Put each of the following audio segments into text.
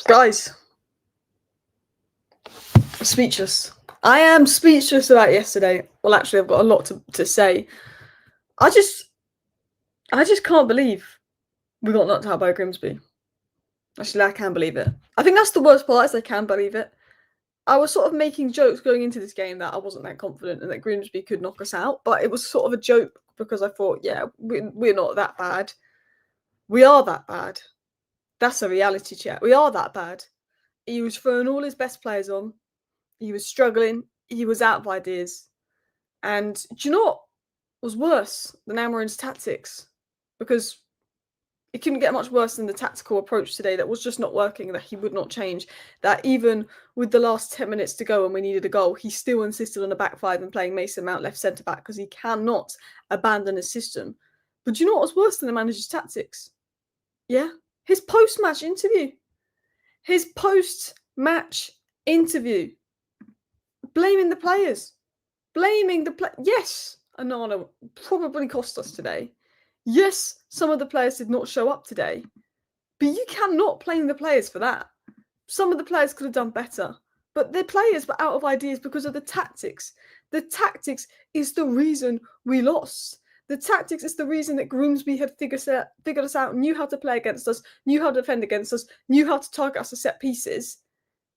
Guys, speechless. I am speechless about yesterday. Well, actually, I've got a lot to say. I just, I just can't believe we got knocked out by Grimsby. Actually, I can't believe it. I think that's the worst part. Is I can't believe it. I was sort of making jokes going into this game that I wasn't that confident and that Grimsby could knock us out, but it was sort of a joke because I thought, yeah, we're not that bad. We are that bad. That's a reality check. We are that bad. He was throwing all his best players on. He was struggling. He was out of ideas. And do you know what was worse than Amorim's tactics? Because it couldn't get much worse than the tactical approach today that was just not working, that he would not change. That even with the last 10 minutes to go and we needed a goal, he still insisted on a back five and playing Mason Mount left centre back because he cannot abandon his system. But do you know what was worse than the manager's tactics? Yeah? His post-match interview. His post-match interview. Blaming the players. Yes, Anana probably cost us today. Yes, some of the players did not show up today. But you cannot blame the players for that. Some of the players could have done better. But the players were out of ideas because of the tactics. The tactics is the reason we lost. The tactics is the reason that Grimsby had figured us out, knew how to play against us, knew how to defend against us, knew how to target us to set pieces.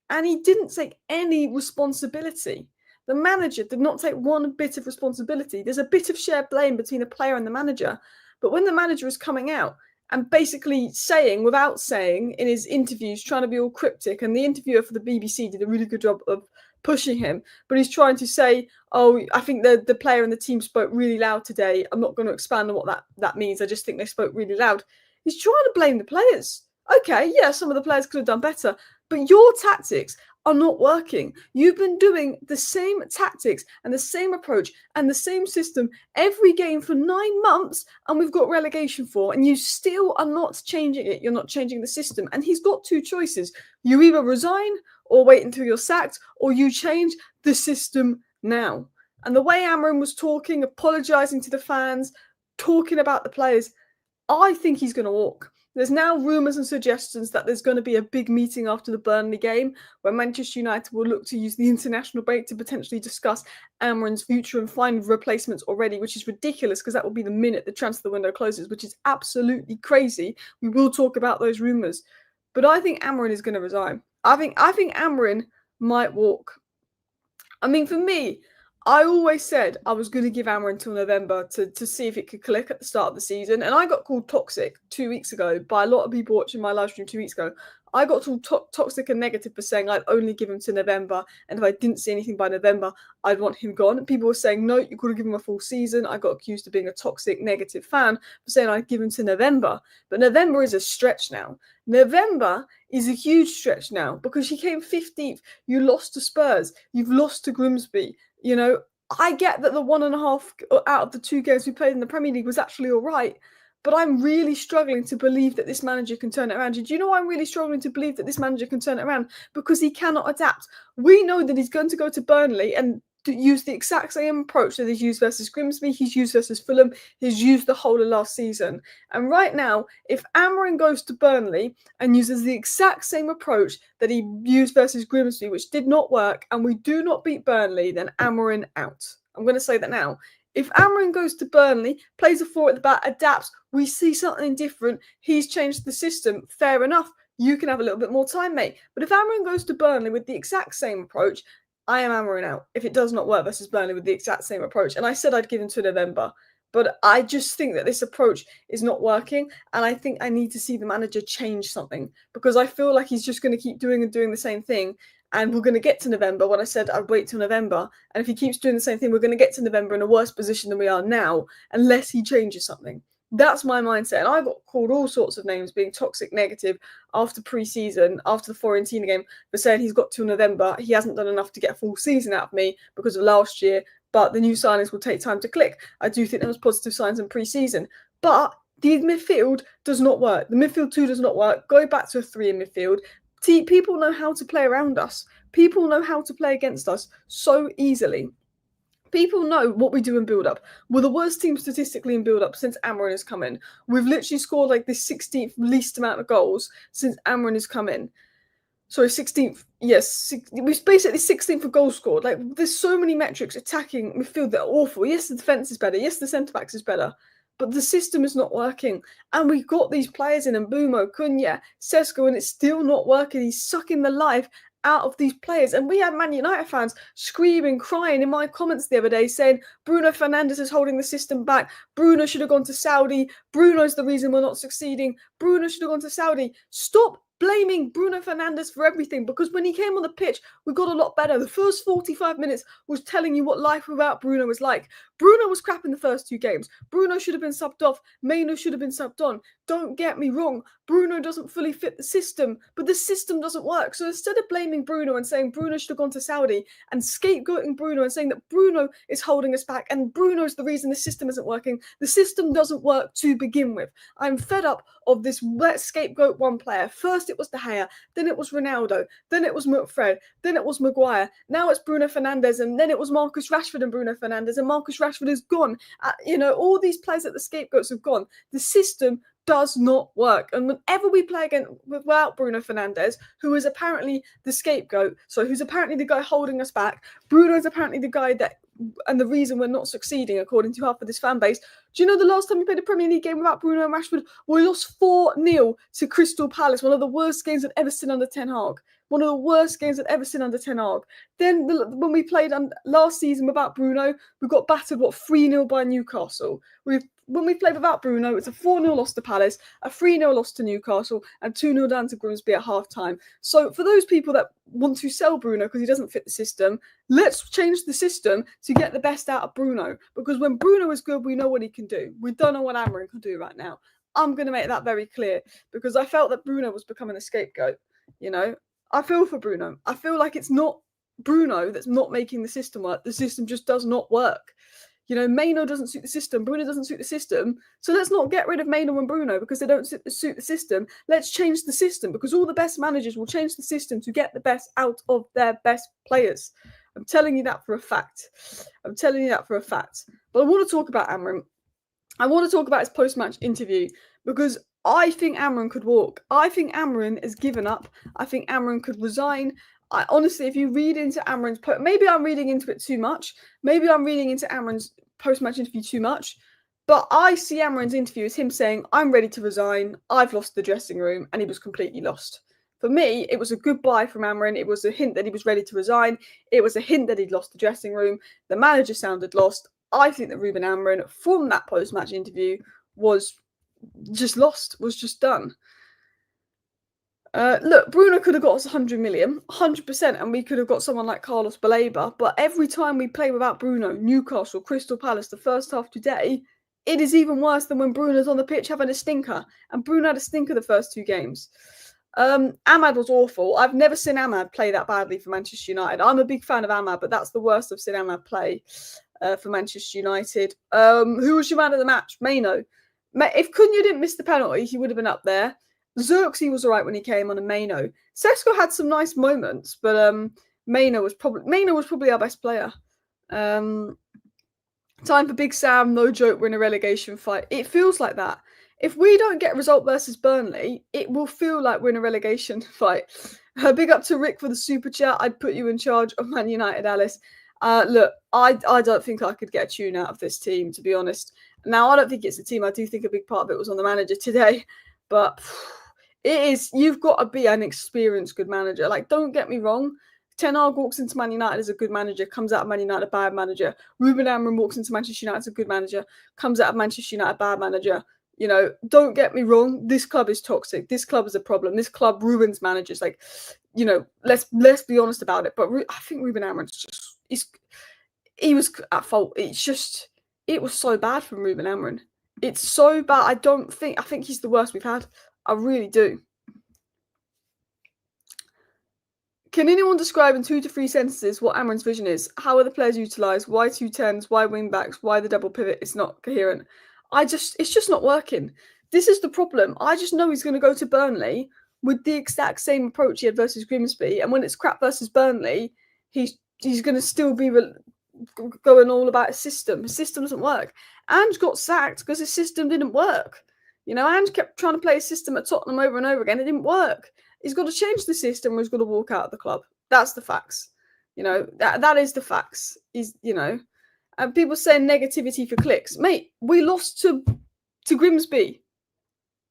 And he didn't take any responsibility. The manager did not take one bit of responsibility. There's a bit of shared blame between the player and the manager. But when the manager is coming out and basically saying, without saying, in his interviews, trying to be all cryptic, and the interviewer for the BBC did a really good job of pushing him, but he's trying to say, oh, I think the player and the team spoke really loud today. I'm not going to expand on what that means. I just think they spoke really loud. He's trying to blame the players. Okay, yeah, some of the players could have done better, but your tactics are not working. You've been doing the same tactics and the same approach and the same system every game for 9 months, and we've got relegation for, and you still are not changing it. You're not changing the system. And he's got two choices. You either resign or wait until you're sacked, or you change the system now. And the way Amorim was talking, apologising to the fans, talking about the players, I think he's going to walk. There's now rumours and suggestions that there's going to be a big meeting after the Burnley game where Manchester United will look to use the international break to potentially discuss Amorim's future and find replacements already, which is ridiculous because that will be the minute the transfer window closes, which is absolutely crazy. We will talk about those rumours. But I think Amorim is going to resign. I think Amorim might walk. I mean, for me, I always said I was going to give Amorim until November to see if it could click at the start of the season. And I got called toxic 2 weeks ago by a lot of people watching my live stream 2 weeks ago. I got called toxic and negative for saying I'd only give him to November. And if I didn't see anything by November, I'd want him gone. And people were saying, no, you've got to give him a full season. I got accused of being a toxic, negative fan for saying I'd give him to November. But November is a stretch now. November is a huge stretch now because you came 15th. You lost to Spurs. You've lost to Grimsby. You know, I get that the 1.5 out of the 2 games we played in the Premier League was actually all right, but I'm really struggling to believe that this manager can turn it around. Do you know why I'm really struggling to believe that this manager can turn it around? Because he cannot adapt. We know that he's going to go to Burnley and use the exact same approach that he's used versus Grimsby, he's used versus Fulham, he's used the whole of last season. And right now, if Amorim goes to Burnley and uses the exact same approach that he used versus Grimsby, which did not work, and we do not beat Burnley, then Amorim out. I'm going to say that now. If Amorim goes to Burnley, plays a 4 at the back, adapts, we see something different, he's changed the system, fair enough. You can have a little bit more time, mate. But if Amorim goes to Burnley with the exact same approach, I am Amorim out if it does not work versus Burnley with the exact same approach. And I said I'd give him to November. But I just think that this approach is not working. And I think I need to see the manager change something. Because I feel like he's just going to keep doing the same thing. And we're going to get to November when I said I'd wait till November. And if he keeps doing the same thing, we're going to get to November in a worse position than we are now. Unless he changes something. That's my mindset. And I got called all sorts of names, being toxic, negative, after pre-season, after the Fiorentina game, for saying he's got till November. He hasn't done enough to get a full season out of me because of last year, but the new signings will take time to click. I do think there was positive signs in pre-season. But the midfield does not work. The midfield 2 does not work. Go back to a 3 in midfield. People know how to play around us. People know how to play against us so easily. People know what we do in build-up. We're the worst team statistically in build-up since Amorim has come in. We've literally scored like the 16th least amount of goals since Amorim has come in. Sorry, 16th. Yes, it was basically 16th for goals scored. Like, there's so many metrics attacking midfield that are awful. Yes, the defence is better. Yes, the centre-backs is better. But the system is not working. And we've got these players in Mbumo, Cunha, Sesko, and it's still not working. He's sucking the life out of these players. And we had Man United fans screaming, crying in my comments the other day saying Bruno Fernandes is holding the system back. Bruno should have gone to Saudi. Bruno's the reason we're not succeeding. Bruno should have gone to Saudi. Stop blaming Bruno Fernandes for everything, because when he came on the pitch, we got a lot better. The first 45 minutes was telling you what life without Bruno was like. Bruno was crap in the first 2 games. Bruno should have been subbed off. Maino should have been subbed on. Don't get me wrong. Bruno doesn't fully fit the system, but the system doesn't work. So instead of blaming Bruno and saying Bruno should have gone to Saudi and scapegoating Bruno and saying that Bruno is holding us back and Bruno's the reason the system isn't working, the system doesn't work to begin with. I'm fed up of this let's scapegoat one player. First it was De Gea, then it was Ronaldo, then it was McFred, then it was Maguire, now it's Bruno Fernandes, and then it was Marcus Rashford and Bruno Fernandes, and Marcus Rashford is gone. All these players that the scapegoats have gone. The system does not work. And whenever we play again without Bruno Fernandes, who is apparently the scapegoat, so who's apparently the guy holding us back, Bruno's apparently the guy that, and the reason we're not succeeding, according to half of this fan base. Do you know the last time we played a Premier League game without Bruno and Rashford? We lost 4-0 to Crystal Palace, one of the worst games I've ever seen under Ten Hag. One of the worst games I've ever seen under Ten Hag. Then when we played last season without Bruno, we got battered, 3-0 by Newcastle. When we played without Bruno, it's a 4-0 loss to Palace, a 3-0 loss to Newcastle, and 2-0 down to Grimsby at half-time. So for those people that want to sell Bruno because he doesn't fit the system, let's change the system to get the best out of Bruno. Because when Bruno is good, we know what he can do. We don't know what Amorim can do right now. I'm going to make that very clear because I felt that Bruno was becoming a scapegoat. I feel for Bruno. I feel like it's not Bruno that's not making the system work. The system just does not work. Maino doesn't suit the system. Bruno doesn't suit the system. So let's not get rid of Maino and Bruno because they don't suit the system. Let's change the system because all the best managers will change the system to get the best out of their best players. I'm telling you that for a fact. But I want to talk about Amorim. I want to talk about his post-match interview because I think Amorim could walk. I think Amorim has given up. I think Amorim could resign. Honestly, if you read into Amorim's maybe I'm reading into it too much. Maybe I'm reading into Amorim's post-match interview too much. But I see Amorim's interview as him saying, I'm ready to resign. I've lost the dressing room. And he was completely lost. For me, it was a goodbye from Amorim. It was a hint that he was ready to resign. It was a hint that he'd lost the dressing room. The manager sounded lost. I think that Ruben Amorim, from that post-match interview, was just lost, was just done. Look, Bruno could have got us 100 million, 100%, and we could have got someone like Carlos Baleba. But every time we play without Bruno, Newcastle, Crystal Palace, the first half today, it is even worse than when Bruno's on the pitch having a stinker. And Bruno had a stinker the first 2 games. Ahmad was awful. I've never seen Ahmad play that badly for Manchester United. I'm a big fan of Ahmad, but that's the worst I've seen Ahmad play for Manchester United. Who was your man of the match? Maino. If Cunha didn't miss the penalty, he would have been up there. Xerxes was all right when he came on, and Maino. Sesko had some nice moments, but Maino was probably our best player. Time for Big Sam, no joke, we're in a relegation fight. It feels like that. If we don't get a result versus Burnley, it will feel like we're in a relegation fight. Big up to Rick for the super chat. I'd put you in charge of Man United, Alice. Look, I don't think I could get a tune out of this team, to be honest. Now, I don't think it's the team. I do think a big part of it was on the manager today. But it is, you've got to be an experienced good manager. Like, don't get me wrong. Ten Hag walks into Man United as a good manager, comes out of Man United a bad manager. Ruben Amorim walks into Manchester United as a good manager, comes out of Manchester United a bad manager. Don't get me wrong. This club is toxic. This club is a problem. This club ruins managers. Like, let's be honest about it. But I think Ruben Amorim's he was at fault. It was so bad from Ruben Amorim. It's so bad. I think he's the worst we've had. I really do. Can anyone describe in 2 to 3 sentences what Amorim's vision is? How are the players utilised? Why 2 10s? Why wing backs? Why the double pivot? It's not coherent. It's just not working. This is the problem. I just know he's going to go to Burnley with the exact same approach he had versus Grimsby. And when it's crap versus Burnley, he's going to still be going all about his system. His system doesn't work. Ange got sacked because his system didn't work. Ange kept trying to play his system at Tottenham over and over again. It didn't work. He's got to change the system or he's got to walk out of the club. That's the facts. That is the facts. And people saying negativity for clicks. Mate, we lost to Grimsby.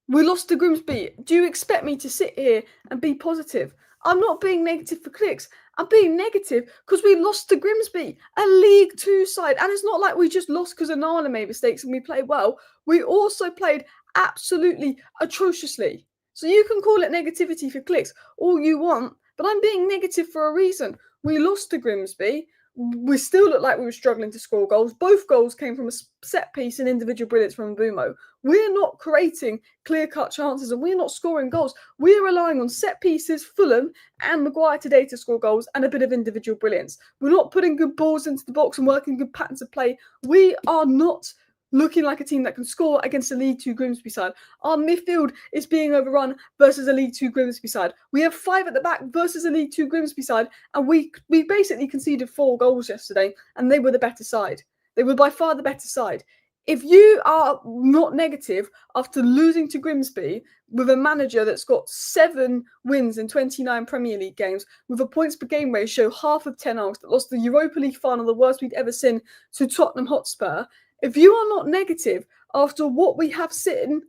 We lost to Grimsby. Do you expect me to sit here and be positive? I'm not being negative for clicks. I'm being negative because we lost to Grimsby, a League Two side. And it's not like we just lost because Onana made mistakes and we played well. We also played absolutely atrociously. So you can call it negativity for clicks all you want, but I'm being negative for a reason. We lost to Grimsby. We still look like we were struggling to score goals. Both goals came from a set piece and individual brilliance from Mbumo. We're not creating clear-cut chances and we're not scoring goals. We're relying on set pieces, Fulham and Maguire today to score goals and a bit of individual brilliance. We're not putting good balls into the box and working good patterns of play. We are not looking like a team that can score against a League Two Grimsby side. Our midfield is being overrun versus a League Two Grimsby side. We have 5 at the back versus a League Two Grimsby side, and we basically conceded 4 goals yesterday, and they were the better side. They were by far the better side. If you are not negative after losing to Grimsby with a manager that's got 7 wins in 29 Premier League games, with a points per game ratio half of Ten Hag, that lost the Europa League final, the worst we'd ever seen, to Tottenham Hotspur, if you are not negative after what we have seen,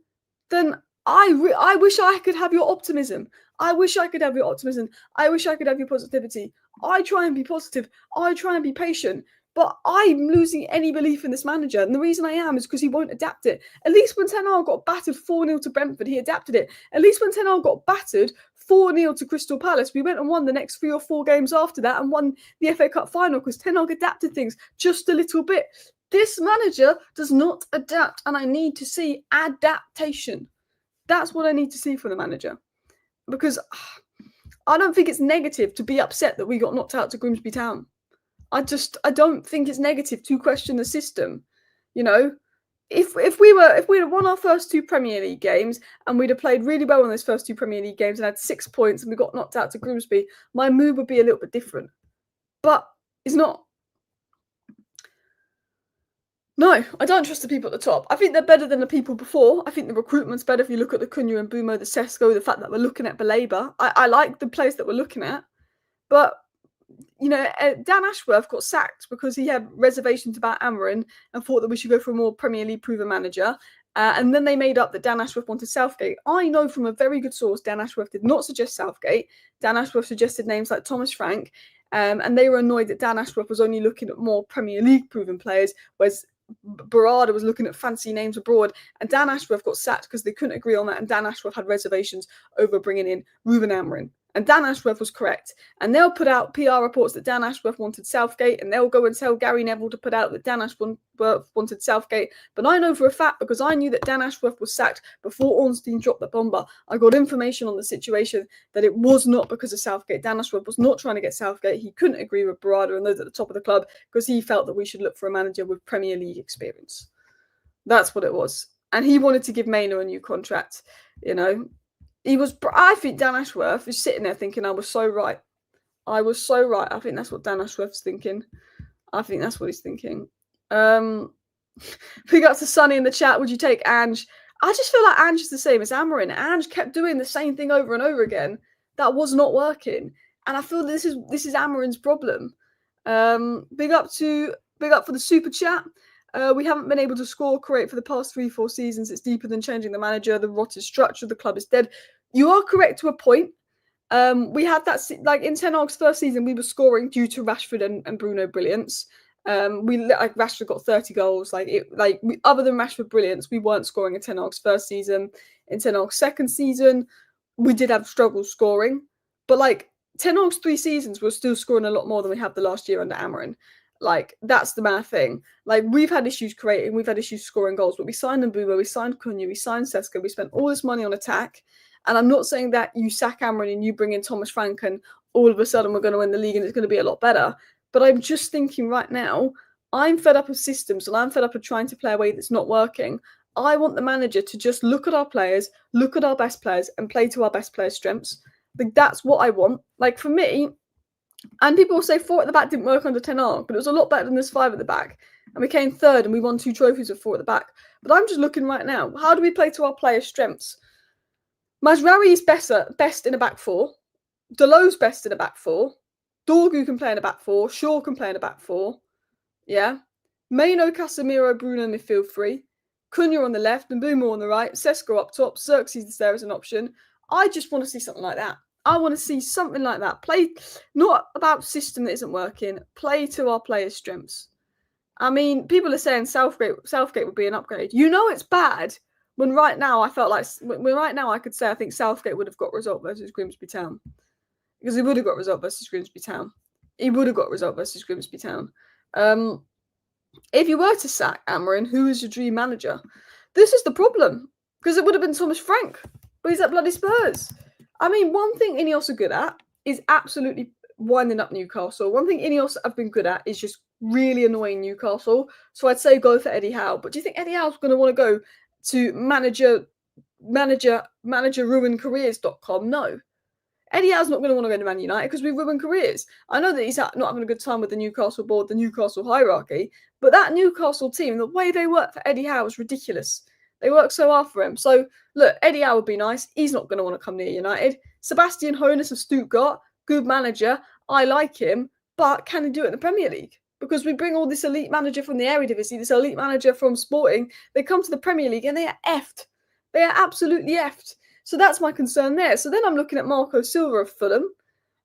then I wish I could have your optimism. I wish I could have your optimism. I wish I could have your positivity. I try and be positive. I try and be patient. But I'm losing any belief in this manager. And the reason I am is because he won't adapt it. At least when Ten Hag got battered 4-0 to Brentford, he adapted it. At least when Ten Hag got battered 4-0 to Crystal Palace, we went and won the next 3 or 4 games after that and won the FA Cup final because Ten Hag adapted things just a little bit. This manager does not adapt, and I need to see adaptation. That's what I need to see from the manager. Because I don't think it's negative to be upset that we got knocked out to Grimsby Town. I don't think it's negative to question the system. If we'd have won our first 2 Premier League games and we'd have played really well in those first 2 Premier League games and had 6 points and we got knocked out to Grimsby, my mood would be a little bit different. But it's not. No, I don't trust the people at the top. I think they're better than the people before. I think the recruitment's better if you look at the Cunha and Mbumo, the Sesko, the fact that we're looking at Baleba. I like the players that we're looking at. But, Dan Ashworth got sacked because he had reservations about Amorim and thought that we should go for a more Premier League proven manager. And then they made up that Dan Ashworth wanted Southgate. I know from a very good source Dan Ashworth did not suggest Southgate. Dan Ashworth suggested names like Thomas Frank. And they were annoyed that Dan Ashworth was only looking at more Premier League proven players, whereas Barada was looking at fancy names abroad, and Dan Ashworth got sacked because they couldn't agree on that, and Dan Ashworth had reservations over bringing in Ruben Amorim. And Dan Ashworth was correct. And they'll put out PR reports that Dan Ashworth wanted Southgate, and they'll go and tell Gary Neville to put out that Dan Ashworth wanted Southgate. But I know for a fact, because I knew that Dan Ashworth was sacked before Ornstein dropped the bomber, I got information on the situation that it was not because of Southgate. Dan Ashworth was not trying to get Southgate. He couldn't agree with Barada and those at the top of the club because he felt that we should look for a manager with Premier League experience. That's what it was. And he wanted to give Maynard a new contract, I think Dan Ashworth is sitting there thinking, I was so right. I was so right. I think that's what Dan Ashworth's thinking. I think that's what he's thinking. Big up to Sonny in the chat. Would you take Ange? I just feel like Ange is the same as Amorim. Ange kept doing the same thing over and over again. That was not working. And I feel this is Amorim's problem. Big up for the super chat. We haven't been able to score create for the past 3-4 seasons. It's deeper than changing the manager. The rotted structure of the club is dead. You are correct to a point. We had that, like in Ten Hag's first season, we were scoring due to Rashford and Bruno brilliance. Rashford got 30 goals. Other than Rashford brilliance, we weren't scoring in Ten Hag's first season. In Ten Hag's second season, we did have struggles scoring. But Ten Hag's 3 seasons, we're still scoring a lot more than we had the last year under Amorim. That's the mad thing. We've had issues creating, we've had issues scoring goals, but we signed Mbumo, we signed Cunha, we signed Sesko, we spent all this money on attack. And I'm not saying that you sack Amorim and you bring in Thomas Frank and all of a sudden we're going to win the league and it's going to be a lot better. But I'm just thinking right now, I'm fed up of systems and I'm fed up of trying to play a way that's not working. I want the manager to just look at our players, look at our best players and play to our best players' strengths. That's what I want. For me, And people will say 4 at the back didn't work under Ten Hag, but it was a lot better than this 5 at the back. And we came third and we won 2 trophies with 4 at the back. But I'm just looking right now. How do we play to our players' strengths? Mazraoui is best in a back 4. Delow's best in a back 4. Dorgu can play in a back 4. Shaw can play in a back 4. Yeah. Maino, Casemiro, Bruno midfield 3. Cunha on the left, Mbeumo on the right. Sesko up top. Xerxes is there as an option. I just want to see something like that. I want to see something like that. Play, not about system that isn't working. Play to our players' strengths. I mean, people are saying Southgate would be an upgrade. You know it's bad when right now I felt like right now I could say I think Southgate would have got result versus Grimsby Town, because he would have got result versus Grimsby Town. He would have got result versus Grimsby Town. If you were to sack Amorim, who is your dream manager? This is the problem, because it would have been Thomas Frank, but he's at bloody Spurs. I mean, one thing Ineos are good at is absolutely winding up Newcastle. One thing Ineos have been good at is just really annoying Newcastle. So I'd say go for Eddie Howe. But do you think Eddie Howe's going to want to go to managerruincareers.com? No. Eddie Howe's not going to want to go to Man United because we ruin careers. I know that he's not having a good time with the Newcastle board, the Newcastle hierarchy, but that Newcastle team, the way they work for Eddie Howe is ridiculous. They work so hard for him. So, look, Eddie Howe would be nice. He's not going to want to come near United. Sebastian Hoeneß of Stuttgart, good manager. I like him, but can he do it in the Premier League? Because we bring all this elite manager from the Eredivisie, this elite manager from Sporting. They come to the Premier League and they are effed. They are absolutely effed. So that's my concern there. So then I'm looking at Marco Silva of Fulham,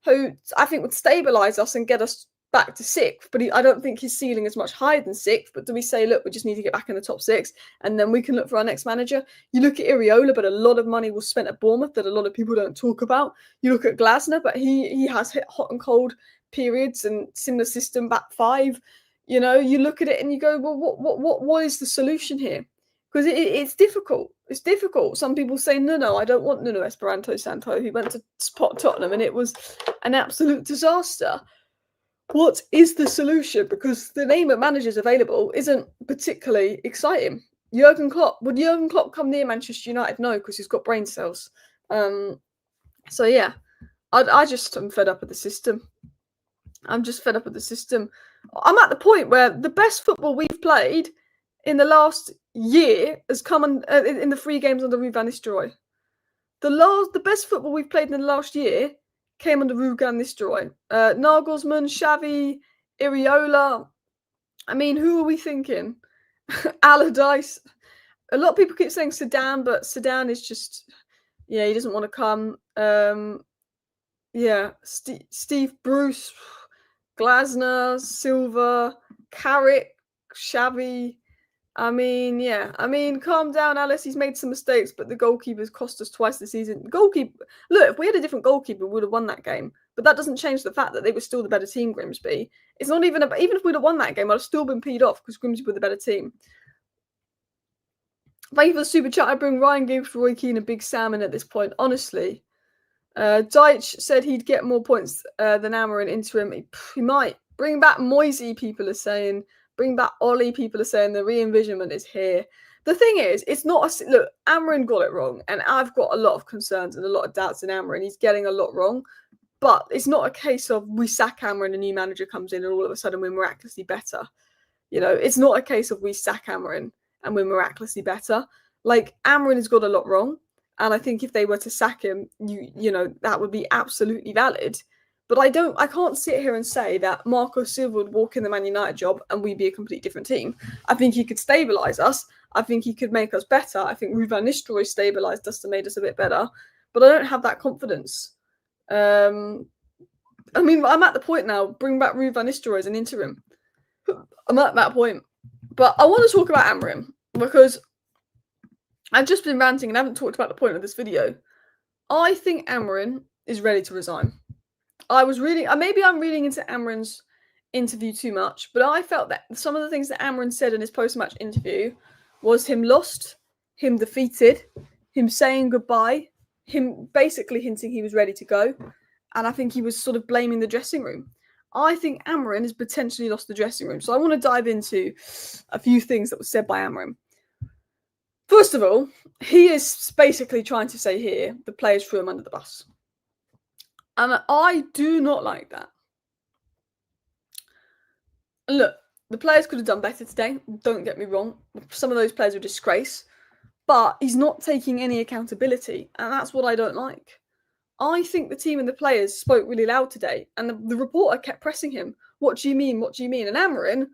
who I think would stabilise us and get us back to 6th. But I don't think his ceiling is much higher than 6th. But do we say, look, we just need to get back in the top 6 and then we can look for our next manager? You look at Iriola, but a lot of money was spent at Bournemouth that a lot of people don't talk about. You look at Glasner, but he has hit hot and cold periods and similar system back 5. You know, you look at it and you go, well, what is the solution here? Because it's difficult. It's difficult. Some people say, no, I don't want Nuno Esperanto Santo. He went to Tottenham and it was an absolute disaster. What is the solution? Because the name of managers available isn't particularly exciting. Jurgen Klopp. Would Jurgen Klopp come near Manchester United? No, because he's got brain cells. So, yeah, I just am fed up with the system. I'm just fed up with the system. I'm at the point where the best football we've played in the last year has come in the 3 games under Ruud van Nistelrooy. The best football we've played in the last year came under Ruud van Nistelrooy. Nagelsmann, Xavi, Iriola. I mean, who are we thinking? Allardyce. A lot of people keep saying Zidane, but Zidane is just, he doesn't want to come. Steve Bruce, Glasner, Silva, Carrick, Xavi. I mean, calm down, Alice. He's made some mistakes, but the goalkeeper's cost us twice this season. Look, if we had a different goalkeeper, we would have won that game. But that doesn't change the fact that they were still the better team, Grimsby. It's not even about, even if we'd have won that game, I'd have still been peed off because Grimsby were the better team. Thank you for the super chat. I bring Ryan Giggs, Roy Keane, and Big Sam in at this point. Honestly, Deitch said he'd get more points than Amorim interim. He might. Bring back Moisey, people are saying. Bring back Ollie, people are saying. The re-envisionment is here. The thing is, it's not a... Look, Amorim got it wrong, and I've got a lot of concerns and a lot of doubts in Amorim. He's getting a lot wrong, but it's not a case of we sack Amorim and a new manager comes in and all of a sudden we're miraculously better. You know, it's not a case of we sack Amorim and we're miraculously better. Like, Amorim has got a lot wrong, and I think if they were to sack him, you know, that would be absolutely valid. But I can't sit here and say that Marco Silva would walk in the Man United job and we'd be a completely different team. I think he could stabilise us. I think he could make us better. I think Ruud van Nistelrooy stabilised us and made us a bit better. But I don't have that confidence. I mean, I'm at the point now, bring back Ruud van Nistelrooy as an interim. I'm at that point. But I want to talk about Amorim because I've just been ranting and I haven't talked about the point of this video. I think Amorim is ready to resign. Maybe I'm reading into Amorim's interview too much, but I felt that some of the things that Amorim said in his post-match interview was him lost, him defeated, him saying goodbye, him basically hinting he was ready to go, and I think he was sort of blaming the dressing room. I think Amorim has potentially lost the dressing room, so I want to dive into a few things that were said by Amorim. First of all, he is basically trying to say here the players threw him under the bus. And I do not like that. And look, the players could have done better today. Don't get me wrong. Some of those players are a disgrace. But he's not taking any accountability. And that's what I don't like. I think the team and the players spoke really loud today. And the reporter kept pressing him. What do you mean? What do you mean? And Amorim,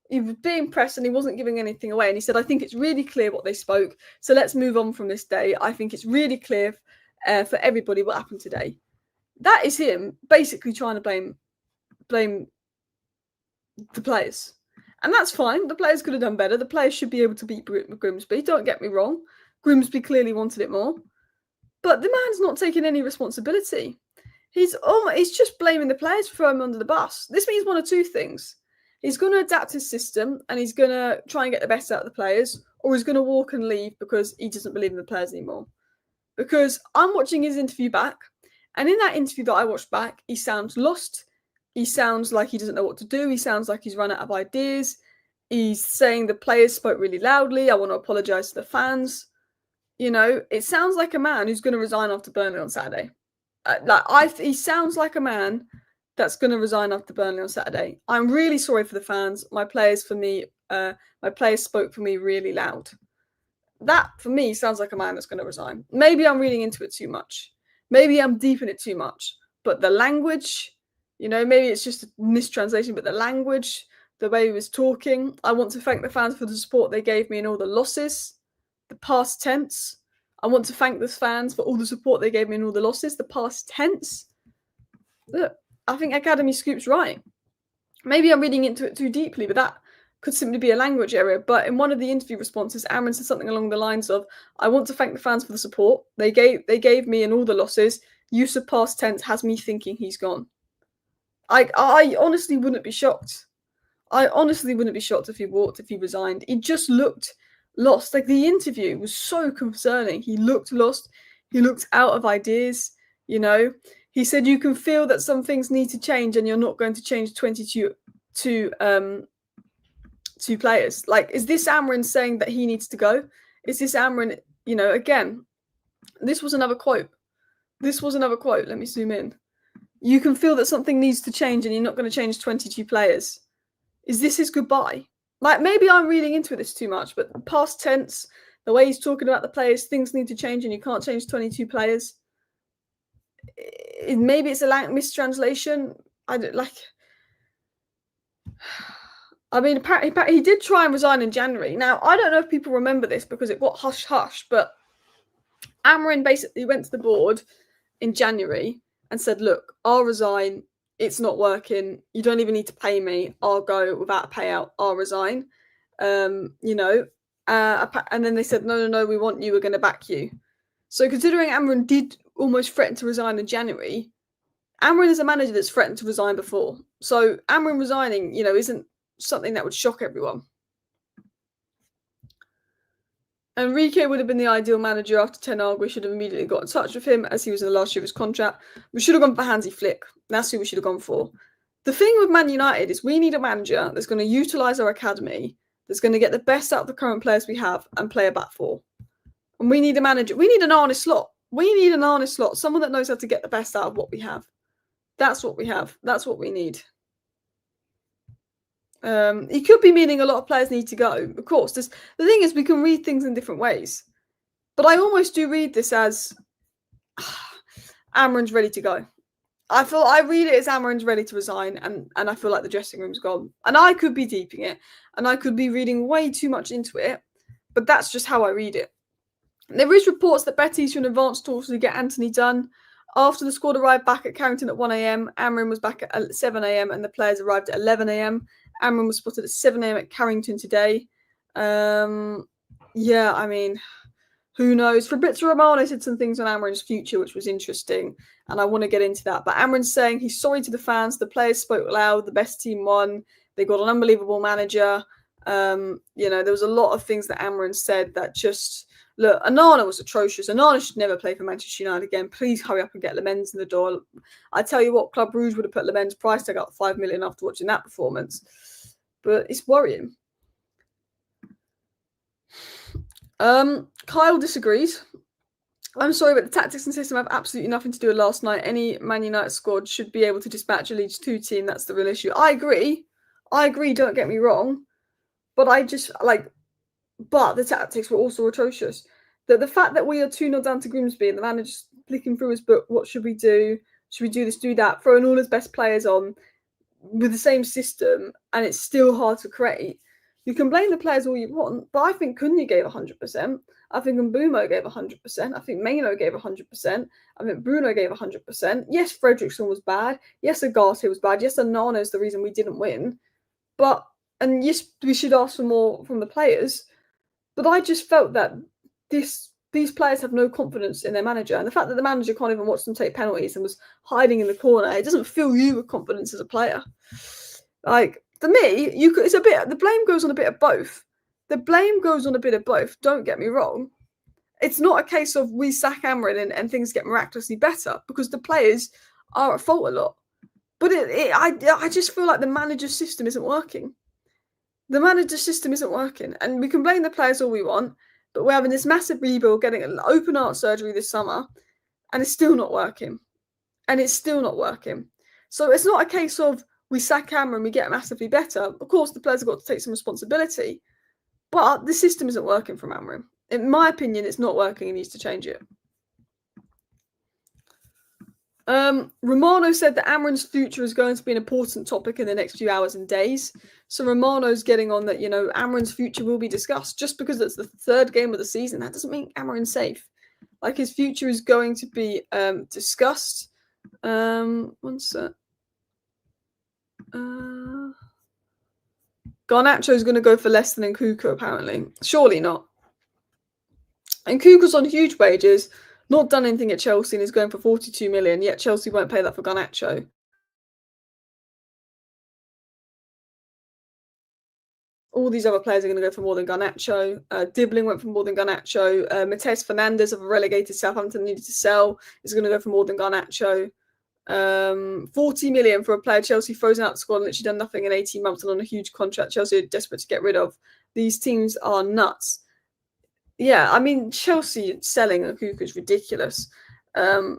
he was being pressed and he wasn't giving anything away. And he said, I think it's really clear what they spoke. So let's move on from this day. I think it's really clear for everybody what happened today. That is him basically trying to blame the players. And that's fine. The players could have done better. The players should be able to beat Grimsby. Don't get me wrong. Grimsby clearly wanted it more. But the man's not taking any responsibility. He's just blaming the players for throwing him under the bus. This means one of two things. He's going to adapt his system and he's going to try and get the best out of the players, or he's going to walk and leave because he doesn't believe in the players anymore. Because I'm watching his interview back, and in that interview that I watched back, he sounds lost. He sounds like he doesn't know what to do. He sounds like he's run out of ideas. He's saying the players spoke really loudly. I want to apologise to the fans. You know, it sounds like a man who's going to resign after Burnley on Saturday. He sounds like a man that's going to resign after Burnley on Saturday. I'm really sorry for the fans. My players spoke for me really loud. That, for me, sounds like a man that's going to resign. Maybe I'm reading into it too much. Maybe I'm deep in it too much. But the language, you know, maybe it's just a mistranslation, but the language, the way he was talking, I want to thank the fans for the support they gave me in all the losses, the past tense. I want to thank the fans for all the support they gave me in all the losses, the past tense. Look, I think Academy Scoop's right. Maybe I'm reading into it too deeply, but that could simply be a language error. But in one of the interview responses, Amorim said something along the lines of, I want to thank the fans for the support they gave me in all the losses. Use of past tense has me thinking he's gone. I honestly wouldn't be shocked. I honestly wouldn't be shocked if he resigned. He just looked lost. Like, the interview was so concerning. He looked lost. He looked out of ideas, you know. He said you can feel that some things need to change and you're not going to change 22 players. Like, is this Amorim saying that he needs to go? Is this Amorim, you know, again, this was another quote. Let me zoom in. You can feel that something needs to change and you're not going to change 22 players. Is this his goodbye? Like, maybe I'm reading into this too much, but past tense, the way he's talking about the players, things need to change and you can't change 22 players. Maybe it's a mistranslation. I don't like. I mean, apparently he did try and resign in January. Now, I don't know if people remember this because it got hush-hush, but Amorim basically went to the board in January and said, look, I'll resign. It's not working. You don't even need to pay me. I'll go without a payout. I'll resign. You know, and then they said, no, we want you. We're going to back you. So considering Amorim did almost threaten to resign in January, Amorim is a manager that's threatened to resign before. So Amorim resigning, you know, isn't something that would shock everyone. Enrique would have been the ideal manager after Ten Hag. We should have immediately got in touch with him as he was in the last year of his contract. We should have gone for Hansi Flick. That's who we should have gone for. The thing with Man United is we need a manager that's going to utilise our academy, that's going to get the best out of the current players we have and play a back four. And we need a manager. We need an Arne Slot. Someone that knows how to get the best out of what we have. That's what we have. That's what we need. He could be meaning a lot of players need to go. Of course, the thing is we can read things in different ways. But I almost do read this as Amorim's ready to go. I read it as Amorim's ready to resign and I feel like the dressing room's gone. And I could be deeping it and I could be reading way too much into it, but that's just how I read it. There is reports that Betty's in advanced talks to get Anthony done. After the squad arrived back at Carrington at 1 a.m, Amorim was back at 7 a.m, and the players arrived at 11 a.m. Amorim was spotted at 7 a.m. at Carrington today. Yeah, I mean, who knows? Fabrizio Romano said some things on Amorim's future, which was interesting, and I want to get into that. But Amorim's saying he's sorry to the fans. The players spoke loud. The best team won. They got an unbelievable manager. You know, there was a lot of things that Amorim said that just... Look, Onana was atrocious. Onana should never play for Manchester United again. Please hurry up and get Lemens in the door. I tell you what, Club Rouge would have put Lemens' price tag up 5 million after watching that performance. But it's worrying. Kyle disagrees. I'm sorry, but the tactics and system have absolutely nothing to do with last night. Any Man United squad should be able to dispatch a Leeds 2 team. That's the real issue. I agree. I agree, don't get me wrong, but I just, but the tactics were also atrocious. The fact that we are 2-0 down to Grimsby and the manager's flicking through his book, what should we do? Should we do this, do that? Throwing all his best players on with the same system, and it's still hard to create. You can blame the players all you want, but I think Cunha gave 100%. I think Mbumo gave 100%. I think Maino gave 100%. I think Bruno gave 100%. Yes, Fredrickson was bad. Yes, Agate was bad. Yes, Onana is the reason we didn't win. And yes, we should ask for more from the players. But I just felt that these players have no confidence in their manager, and the fact that the manager can't even watch them take penalties and was hiding in the corner, it doesn't fill you with confidence as a player. For me, it's a bit. The blame goes on a bit of both. Don't get me wrong. It's not a case of we sack Amorim and things get miraculously better, because the players are at fault a lot. But I just feel like the manager's system isn't working. And we can blame the players all we want, but we're having this massive rebuild, getting an open heart surgery this summer, and it's still not working. So it's not a case of we sack Amorim and we get massively better. Of course, the players have got to take some responsibility, but the system isn't working from Amorim. In my opinion, it's not working and needs to change it. Romano said that Amorim's future is going to be an important topic in the next few hours and days. So Romano's getting on that, Amorim's future will be discussed. Just because it's the third game of the season, that doesn't mean Amorim's safe. His future is going to be discussed. One sec. Garnacho's going to go for less than Nkuku, apparently. Surely not. And Nkuku's on huge wages, not done anything at Chelsea, and is going for 42 million, yet Chelsea won't pay that for Garnacho. All these other players are going to go for more than Garnacho. Dibbling went for more than Garnacho. Mateus Fernandes of a relegated Southampton needed to sell, is going to go for more than Garnacho. 40 million for a player Chelsea frozen out the squad and literally done nothing in 18 months and on a huge contract Chelsea are desperate to get rid of. These teams are nuts. Yeah, I mean, Chelsea selling Nkuku is ridiculous. I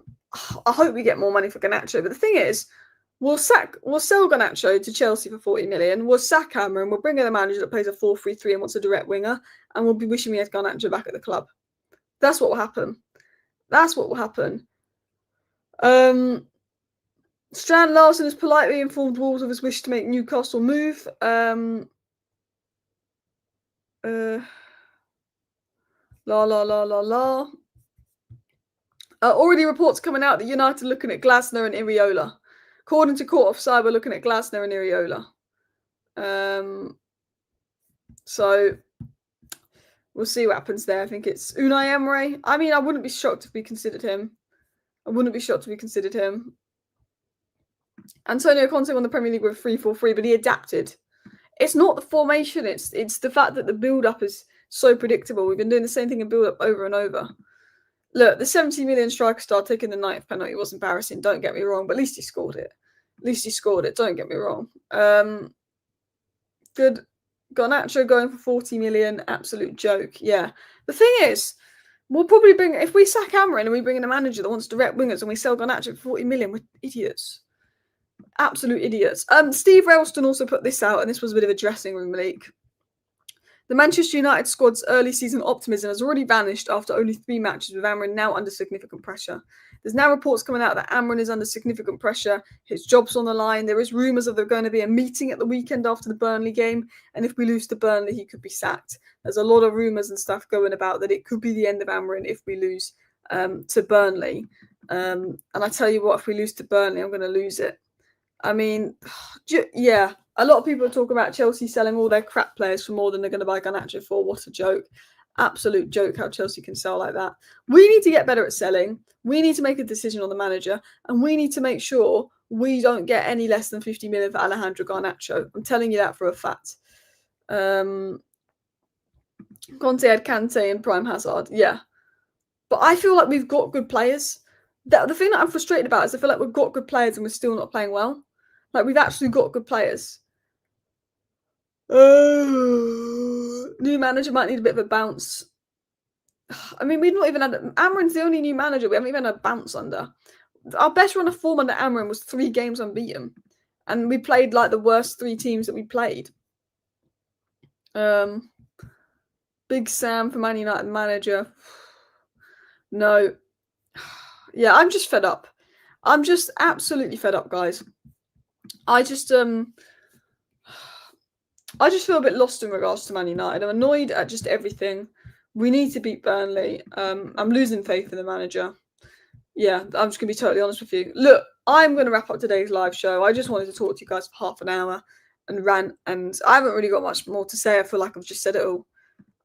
hope we get more money for Garnacho, but the thing is, we'll sell Garnacho to Chelsea for 40 million. We'll sack Amorim. We'll bring in a manager that plays a 4-3-3 and wants a direct winger, and we'll be wishing we had Garnacho back at the club. That's what will happen. Strand Larsen has politely informed Wolves of his wish to make Newcastle move. Already reports coming out that United are looking at Glasner and Iriola. According to Court Offside, we're looking at Glasner and Iriola. So we'll see what happens there. I think it's Unai Emery. I mean, I wouldn't be shocked if we considered him. Antonio Conte won the Premier League with 3-4-3, but he adapted. It's not the formation, it's the fact that the build-up is so predictable. We've been doing the same thing in build-up over and over. Look, the 70 million striker star taking the 9th penalty was embarrassing, don't get me wrong, but at least he scored it. Don't get me wrong. Good. Garnacho going for 40 million, absolute joke. Yeah. The thing is, we'll probably if we sack Amorim and we bring in a manager that wants direct wingers and we sell Garnacho for 40 million, we're idiots. Absolute idiots. Steve Ralston also put this out, and this was a bit of a dressing room leak. The Manchester United squad's early season optimism has already vanished after only 3 matches, with Amorim now under significant pressure. There's now reports coming out that Amorim is under significant pressure. His job's on the line. There is rumours of there going to be a meeting at the weekend after the Burnley game, and if we lose to Burnley, he could be sacked. There's a lot of rumours and stuff going about that it could be the end of Amorim if we lose to Burnley. And I tell you what, if we lose to Burnley, I'm going to lose it. I mean, yeah, a lot of people are talking about Chelsea selling all their crap players for more than they're going to buy Garnacho for. What a joke. Absolute joke how Chelsea can sell like that. We need to get better at selling. We need to make a decision on the manager, and we need to make sure we don't get any less than 50 million for Alejandro Garnacho. I'm telling you that for a fact. Conte had Kante and Prime Hazard. Yeah. But I feel like we've got good players. The thing that I'm frustrated about is I feel like we've got good players and we're still not playing well. Like, we've actually got good players. New manager might need a bit of a bounce. I mean, we've not even had... Amorim's the only new manager we haven't even had a bounce under. Our best run of form under Amorim was 3 games unbeaten. And we played like the worst 3 teams that we played. Big Sam for Man United manager. No. Yeah, I'm just fed up. I'm just absolutely fed up, guys. I just feel a bit lost in regards to Man United. I'm annoyed at just everything. We need to beat Burnley. I'm losing faith in the manager. Yeah, I'm just going to be totally honest with you. Look, I'm going to wrap up today's live show. I just wanted to talk to you guys for half an hour and rant, and I haven't really got much more to say. I feel like I've just said it all.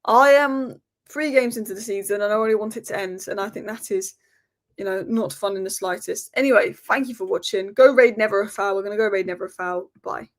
I am 3 games into the season, and I already want it to end, and I think that is, not fun in the slightest. Anyway, thank you for watching. Go raid Never a Foul. We're going to go raid Never a Foul. Bye.